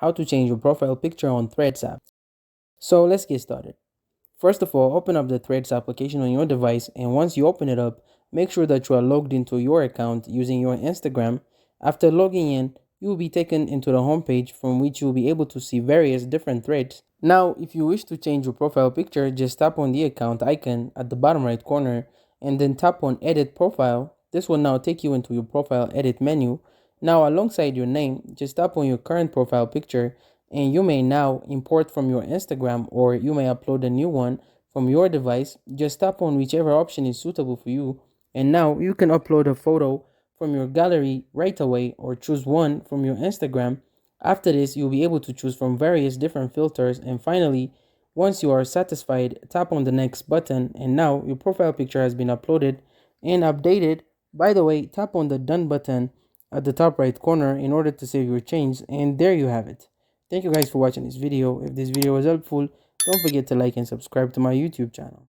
how to change your profile picture on Threads app. So let's get started. First of all, open up the Threads application on your device, and once you open it up, make sure that you are logged into your account using your Instagram. After logging in, you will be taken into the homepage from which you will be able to see various different threads. Now, if you wish to change your profile picture, just tap on the account icon at the bottom right corner and then tap on Edit Profile. This will now take you into your profile edit menu. Now, alongside your name, just tap on your current profile picture and you may now import from your Instagram, or you may upload a new one from your device. Just tap on whichever option is suitable for you, and now you can upload a photo from your gallery right away or choose one from your Instagram. After this, you'll be able to choose from various different filters, and finally, once you are satisfied, tap on the next button, and now your profile picture has been uploaded and updated. By the way, tap on the done button at the top right corner in order to save your change, and there you have it. Thank you guys for watching this video. If this video was helpful, don't forget to like and subscribe to my YouTube channel.